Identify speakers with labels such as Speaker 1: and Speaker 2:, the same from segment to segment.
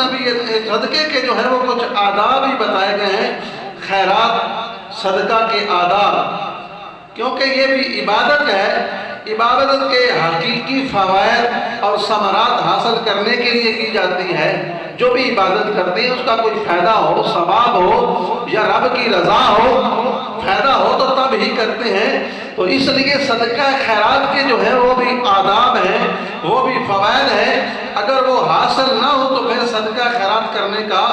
Speaker 1: نبی صدقے کے جو ہے وہ کچھ آداب ہی بتائے گئے ہیں، خیرات صدقہ کے آداب، کیونکہ یہ بھی عبادت ہے۔ عبادت کے حقیقی فوائد اور ثمرات حاصل کرنے کے لیے کی جاتی ہے۔ جو بھی عبادت کرتے ہیں اس کا کوئی فائدہ ہو، ثواب ہو یا رب کی رضا ہو، فائدہ ہو تو تب ہی کرتے ہیں۔ تو اس لیے صدقہ خیرات کے جو ہے وہ بھی آداب ہیں، وہ بھی فوائد ہیں۔ اگر وہ حاصل نہ ہو تو پھر صدقہ خیرات کرنے کا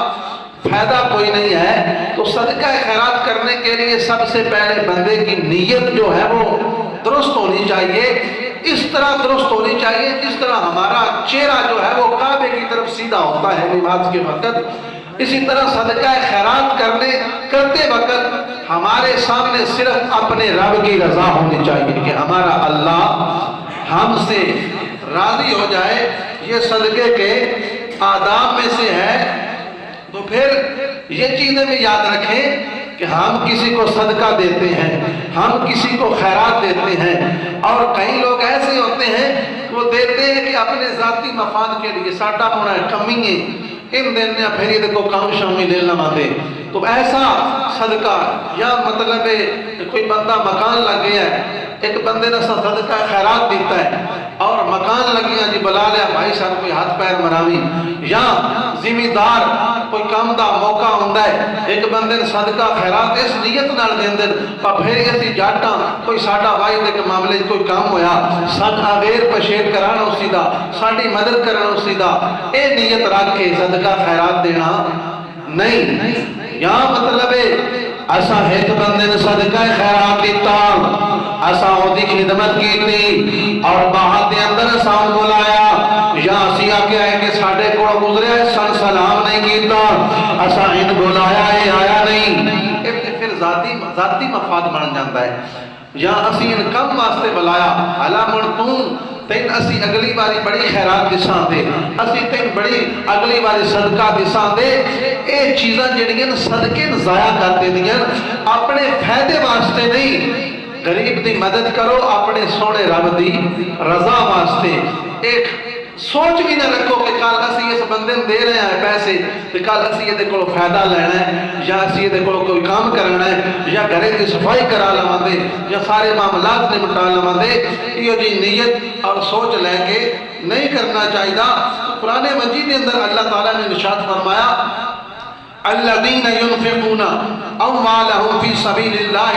Speaker 1: فائدہ کوئی نہیں ہے۔ تو صدقہ خیرات کرنے کے لیے سب سے پہلے بندے کی نیت جو ہے وہ درست ہونی چاہیے، اس طرح درست ہونی چاہیے جس طرح ہمارا چہرہ جو ہے وہ کعبے کی طرف سیدھا ہوتا ہے نماز کے وقت، اسی طرح صدقہ خیرات کرتے وقت ہمارے سامنے صرف اپنے رب کی رضا ہونی چاہیے کہ ہمارا اللہ ہم سے راضی ہو جائے۔ یہ صدقے کے آداب میں سے ہے۔ تو پھر یہ چیزیں بھی یاد رکھیں کہ ہم کسی کو صدقہ دیتے ہیں، ہم کسی کو خیرات دیتے ہیں، اور کئی لوگ ایسے ہوتے ہیں وہ دیتے ہیں کہ اپنے ذاتی مفاد کے لیے، ساٹا ہونا ہے کمی ان دینے پھر یہ دیکھو کام شامی لے لما دے۔ تو ایسا صدقہ، یا مطلب کوئی بندہ مکان لگ گیا ہے، ایک بندے نے صدقہ خیرات دیتا ہے اور مکان لگیا جی بلا لیا بھائی صاحب کوئی ہاتھ پیر مراوی، یا ذمہ دار کوئی کام دا موقع ہوندہ ہے، ایک بندے نے صدقہ خیرات اس نیت نال دین دن پھر اسی جاٹاں کوئی ساڈا وائی دے کے معاملے کوئی کام ہویا ساڈا غیر پشیٹ کرانا اسی دا، ساڈی مدد کرنا اسی دا، اے نیت رکھ کے صدقہ خیرات دینا نہیں۔ یا مطلب ایسا ایک بندے نے صدقہ خیرات دیتا، ایسا ہوتی خدمت کی تھی اور باہر دے اندر سام بلایا، یا اسی آگے آئے کہ ساڑھے کوڑ گزرے سن سلام نہیں کیتا، ایسا ان بلایا ہے آیا نہیں، پھر ذاتی مفاد بن جاتا ہے۔ یا اسی ان کم واسطے بلایا، حالا منتون تین اسی اگلی باری بڑی خیرات دساں دے، اسی تین بڑی اگلی باری صدقہ دساں دے۔ اے چیزاں جڑیاں صدقے ضائع کرتے دیا، اپنے فائدے واسطے نہیں، غریب دی مدد کرو اپنے سونے رب دی رضا واسطے۔ ایک سوچ بھی نہ رکھو کہ کل اسی اس بندے دے رہے ہیں پیسے کہ کل اسی یہ دیکھو فائدہ لینا ہے، یا اسی یہ دیکھو کوئی کام کرنا ہے، یا گھرے کی صفائی کرا لما دے، یا سارے معاملات نمٹا لما دے۔ یہ جی نیت اور سوچ لے کے نہیں کرنا چاہیے۔ قرآن مجید کے اندر اللہ تعالیٰ نے ارشاد فرمایا الذین ينفقون اموالهم فی سبیل اللہ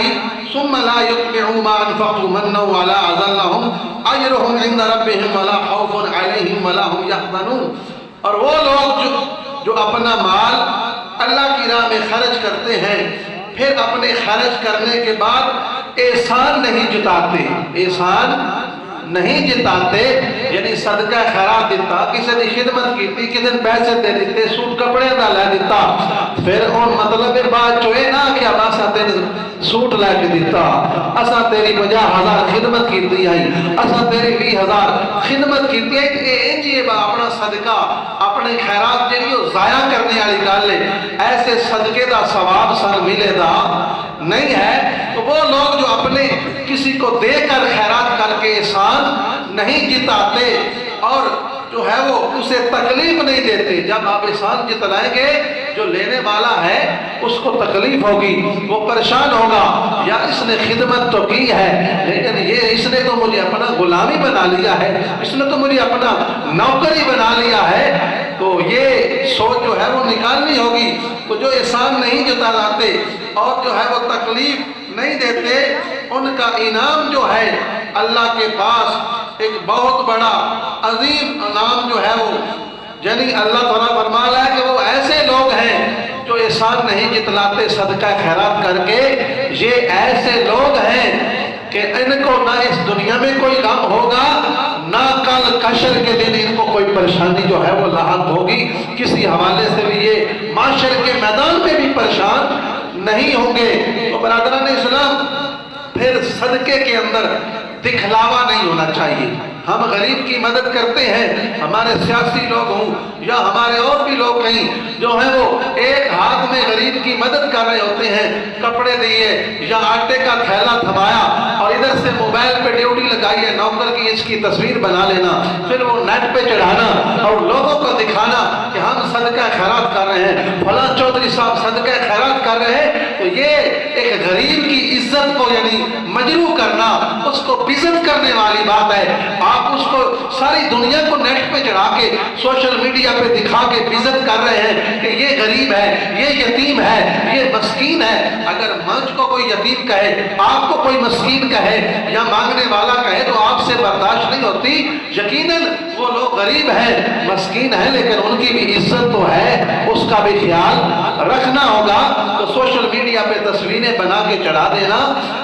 Speaker 1: ثم لا يتبعوا ما انفقوا منا ولا اذى لهم اجرهم عند ربهم ولا خوف علیہم ولا هم يحزنون۔ اور وہ لوگ جو اپنا مال اللہ کی راہ میں خرچ کرتے ہیں، پھر اپنے خرچ کرنے کے بعد احسان نہیں جتاتے، احسان نہیں جتاتے، یعنی صدقہ خیرات دیتا، کسی نے خدمت کیتی، کسی نے پیسے دے دیتے، سوٹ کپڑے دا لے دیتا، پھر ان مطلب بات چوئے نہ کہ اب اسا تیرے سوٹ لے کے دیتا، اسا تیری 50,000 خدمت کیتی ہے، اسا تیری 20,000 خدمت کیتی ہے، انجی اپنا صدقہ اپنے خیرات جنہی وہ ضائع کرنے والی گل ہے، ایسے صدقے دا ثواب سر ملے دا نہیں ہے۔ تو وہ لوگ جو اپنے کسی کو دے کر خیرات کر کے احسان نہیں جتاتے اور جو ہے وہ اسے تکلیف نہیں دیتے، جب آپ احسان جتلائیں گے جو لینے والا ہے اس کو تکلیف ہوگی، وہ پریشان ہوگا، یا اس نے خدمت تو کی ہے لیکن یہ اس نے تو مجھے اپنا غلامی بنا لیا ہے، اس نے تو مجھے اپنا نوکری بنا لیا ہے، تو یہ سوچ جو ہے وہ نکالنی ہوگی۔ تو جو احسان نہیں جتلاتے اور جو ہے وہ تکلیف نہیں دیتے، ان کا انعام جو ہے اللہ کے پاس ایک بہت بڑا عظیم انعام جو ہے وہ، یعنی اللہ تعالیٰ فرما رہا ہے کہ وہ ایسے لوگ ہیں جو احسان نہیں جتلاتے صدقہ خیرات کر کے، یہ ایسے لوگ ہیں کہ ان کو نہ اس دنیا میں کوئی غم ہوگا، نہ کل حشر کے دن ان کو کوئی پریشانی جو ہے وہ لاحق ہوگی، کسی حوالے سے بھی یہ معاشر کے میدان میں بھی پریشان نہیں ہوں گے۔ تو برادران اسلام، پھر صدقے کے اندر دکھلاوا نہیں ہونا چاہیے۔ ہم غریب کی مدد کرتے ہیں، ہمارے سیاسی لوگ ہوں یا ہمارے اور بھی لوگ کہیں جو ہیں وہ ایک ہاتھ میں غریب کی مدد کر رہے ہوتے ہیں، کپڑے دیے یا آٹے کا تھیلا تھمایا اور ادھر سے موبائل پہ ڈیوٹی لگائی ہے نوکر کی، اس کی تصویر بنا لینا، پھر وہ نیٹ پہ چڑھانا اور لوگوں کو دکھانا کہ ہم صدقہ خیرات کر رہے ہیں، فلاں چودھری صاحب صدقہ خیرات کر رہے ہیں، تو یہ ایک غریب کی عزت کو یعنی مجروح کرنا، اس کو بزت کرنے والی بات ہے۔ آپ اس کو ساری دنیا کو نیٹ پہ چڑھا کے سوشل میڈیا پہ دکھا کے بزت کر رہے ہیں کہ یہ غریب ہے، یہ یتیم ہے، یہ مسکین ہے۔ اگر منچ کو کوئی یتیم کہے، آپ کو کوئی مسکین کہے یا مانگنے والا کہے تو آپ سے برداشت نہیں ہوتی۔ یقیناً وہ لوگ غریب ہیں، مسکین ہیں، لیکن ان کی بھی عزت تو ہے، اس کا بھی خیال رکھنا ہوگا۔ تو سوشل میڈیا پہ تصویریں بنا کے چڑھا دینا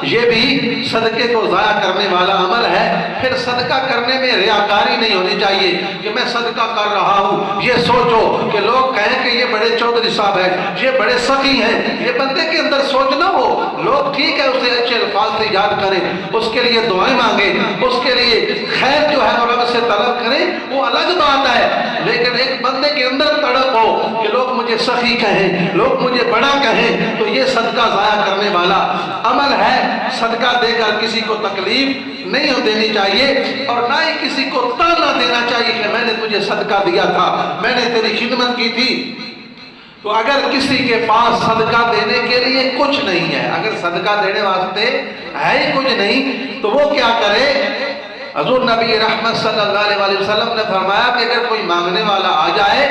Speaker 1: یہ بھی صدقے کو ضائع کرنے والا عمل ہے۔ پھر صدقہ کرنے میں ریاکاری نہیں ہونی چاہیے کہ میں صدقہ کر رہا ہوں، یہ سوچو کہ لوگ کہیں کہ یہ بڑے چودھری صاحب ہیں، یہ بڑے سخی ہیں، یہ بندے کے اندر سوچنا ہو۔ لوگ ٹھیک ہے اسے اچھے الفاظ سے یاد کریں، اس کے لیے دعائیں مانگیں، اس کے لیے خیر جو ہے وہ رب سے طلب کریں، وہ الگ بات ہے، لیکن ایک بندے کے اندر تڑپ ہو کہ لوگ مجھے سخی کہیں، لوگ مجھے بڑا کہیں، تو یہ صدقہ ضائع کرنے والا عمل ہے۔ صدقہ دے کر کسی کو تکلیف نہیں دینی چاہیے اور نہ ہی کسی کو تانا دینا چاہیے کہ میں نے تجھے صدقہ دیا تھا، میں نے تیری خدمت کی تھی۔ تو اگر کسی کے پاس صدقہ دینے کے لیے کچھ نہیں ہے، اگر صدقہ دینے واسطے ہے ہی کچھ نہیں، تو وہ کیا کرے؟ حضور نبی رحمت صلی اللہ علیہ وسلم نے فرمایا کہ اگر کوئی مانگنے والا آ جائے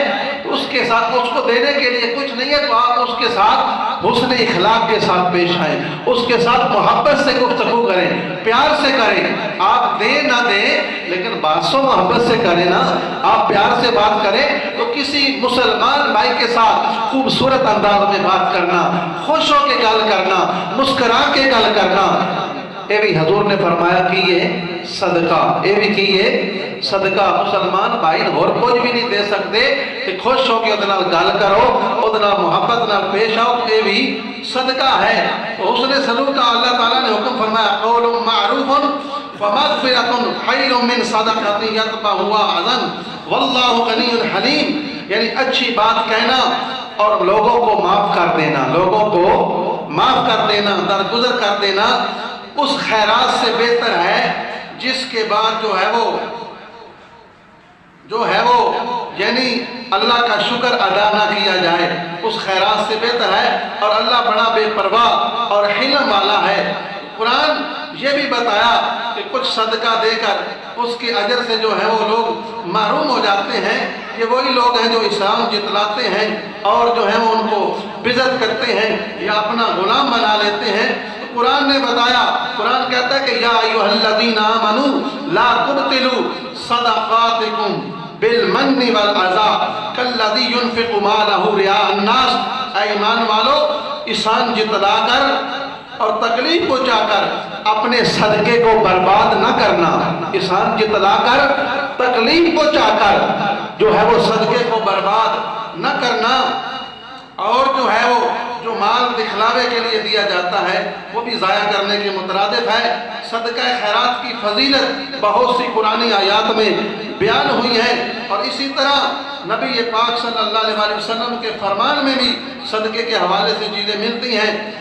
Speaker 1: تو اس کے ساتھ اس کو دینے کے لیے کچھ نہیں ہے، تو آپ اس کے ساتھ حسن اخلاق کے ساتھ پیش آئیں، اس کے ساتھ محبت سے گفتگو کریں، پیار سے کریں۔ آپ دیں نہ دیں لیکن بات سو محبت سے کریں نا، آپ پیار سے بات کریں۔ تو کسی مسلمان بھائی کے ساتھ خوبصورت انداز میں بات کرنا، خوش ہو کے گل کرنا، مسکرا کے گل کرنا، یہ بھی حضور نے فرمایا کہ یہ صدقہ، یہ بھی کہ یہ صدقہ مسلمان بھائی اور کچھ بھی نہیں دے سکتے کہ خوش ہو کے ادنا گل کرو، ادنا محبت نہ پیش آؤ، یہ بھی صدقہ ہے۔ تو حسن سلوک کا اللہ تعالیٰ نے حکم فرمایا قول معروف ومغفرۃ خیر من صدقۃ یتبعها اذى واللہ غنی حلیم، یعنی اچھی بات کہنا اور لوگوں کو معاف کر دینا، لوگوں کو معاف کر دینا، درگزر کر دینا اس خیرات سے بہتر ہے جس کے بعد جو ہے وہ یعنی اللہ کا شکر ادا نہ کیا جائے، اس خیرات سے بہتر ہے۔ اور اللہ بڑا بے پرواہ اور حلم والا ہے۔ قرآن یہ بھی بتایا کہ کچھ صدقہ دے کر اس کے اجر سے جو ہے وہ لوگ محروم ہو جاتے ہیں، یہ وہی لوگ ہیں جو اسلام جتلاتے ہیں اور جو ہے وہ ان کو بزت کرتے ہیں یا اپنا غلام بنا لیتے ہیں۔ قرآن نے بتایا، قرآن کہتا ہے کہ یا ایھا الذین آمنوا لا تبطلوا صدقاتکم بالمن والاذی کالذی ينفق مالہ رئاء الناس، اے ایمان والو احسان جتلا کر اور تکلیف پہنچا کر اپنے صدقے کو برباد نہ کرنا، احسان جتلا کر تکلیف پہنچا کر جو ہے وہ صدقے کو برباد نہ کرنا۔ اور جو ہے وہ جو مال دکھلاوے کے لیے دیا جاتا ہے وہ بھی ضائع کرنے کے مترادف ہے۔ صدقہ خیرات کی فضیلت بہت سی قرآنی آیات میں بیان ہوئی ہے، اور اسی طرح نبی پاک صلی اللہ علیہ وسلم کے فرمان میں بھی صدقے کے حوالے سے چیزیں ملتی ہیں۔